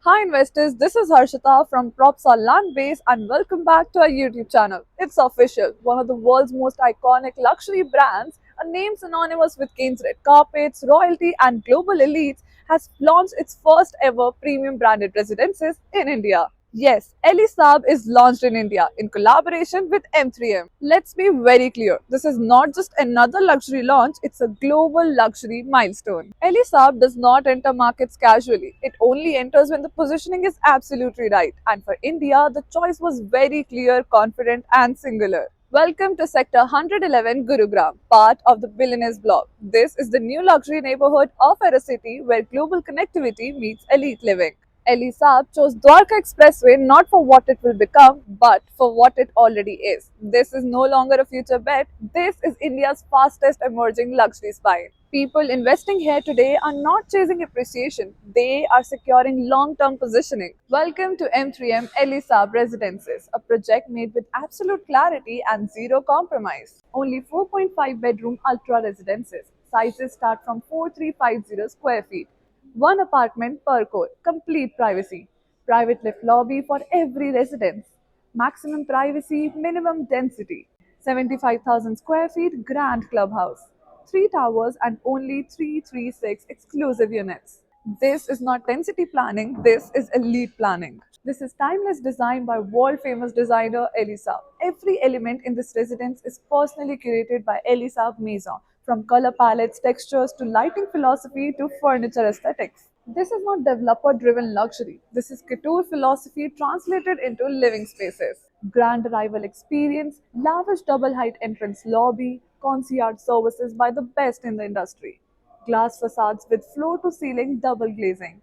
Hi investors, this is Harshita from Props on Land Base and welcome back to our YouTube channel. It's official, one of the world's most iconic luxury brands, a name synonymous with Kane's red carpets, royalty and global elites, has launched its first ever premium branded residences in India. Yes, Ellie Saab is launched in India in collaboration with M3M. Let's be very clear, this is not just another luxury launch, it's a global luxury milestone. Ellie Saab does not enter markets casually. It only enters when the positioning is absolutely right. And for India, the choice was very clear, confident, and singular. Welcome to Sector 111 Gurugram, part of the Billionaires Block. This is the new luxury neighborhood of City where global connectivity meets elite living. Ali Saab chose Dwarka Expressway not for what it will become, but for what it already is. This is no longer a future bet. This is India's fastest emerging luxury spine. People investing here today are not chasing appreciation, they are securing long term positioning. Welcome to M3M Ali Saab Residences, a project made with absolute clarity and zero compromise. Only 4.5 bedroom ultra residences. Sizes start from 4350 square feet. One apartment per core, complete privacy. Private lift lobby for every residence. Maximum privacy, minimum density. 75,000 square feet, grand clubhouse. Three towers and only 336 exclusive units. This is not density planning, this is elite planning. This is timeless design by world famous designer Elisa. Every element in this residence is personally curated by Elisa Maison, from color palettes, textures to lighting philosophy to furniture aesthetics. This is not developer driven luxury. This is couture philosophy translated into living spaces. Grand arrival experience, lavish double height entrance lobby, concierge services by the best in the industry. Glass facades with floor to ceiling double glazing.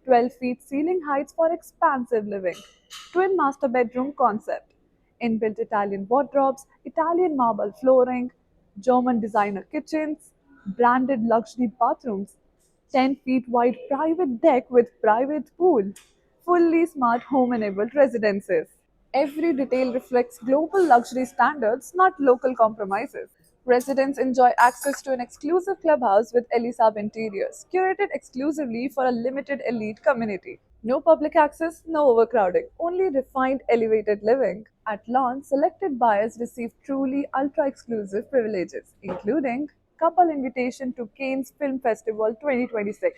12 feet ceiling heights for expansive living. Twin master bedroom concept. Inbuilt Italian wardrobes, Italian marble flooring, German designer kitchens, branded luxury bathrooms, 10 feet wide private deck with private pool, fully smart home enabled residences. Every detail reflects global luxury standards, not local compromises. Residents enjoy access to an exclusive clubhouse with Elisab interiors, curated exclusively for a limited elite community. No public access, no overcrowding, only refined elevated living. At launch, selected buyers receive truly ultra exclusive privileges, including couple invitation to Cannes Film Festival 2026,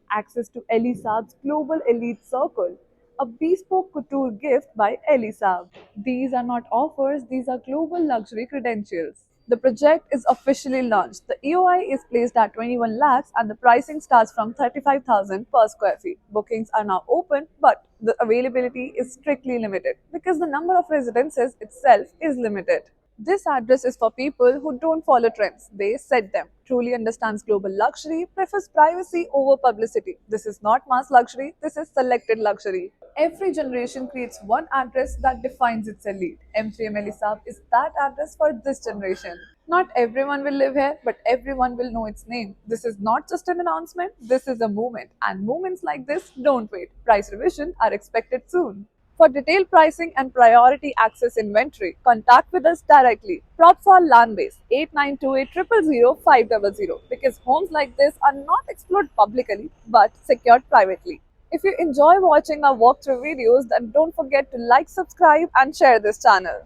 access to Elisab's Global Elite Circle, a bespoke couture gift by Elisab. These are not offers, these are global luxury credentials. The project is officially launched. The EOI is placed at 21 lakhs and the pricing starts from 35,000 per square feet. Bookings are now open, but the availability is strictly limited because the number of residences itself is limited. This address is for people who don't follow trends, they set them. Truly understands global luxury, prefers privacy over publicity. This is not mass luxury, this is selected luxury. Every generation creates one address that defines its elite. M3M Elisab is that address for this generation. Not everyone will live here, but everyone will know its name. This is not just an announcement, this is a movement. And movements like this don't wait. Price revision are expected soon. For detailed pricing and priority access inventory, contact with us directly. Props are land base 8928 500 because homes like this are not explored publicly but secured privately. If you enjoy watching our walkthrough videos, then don't forget to like, subscribe, and share this channel.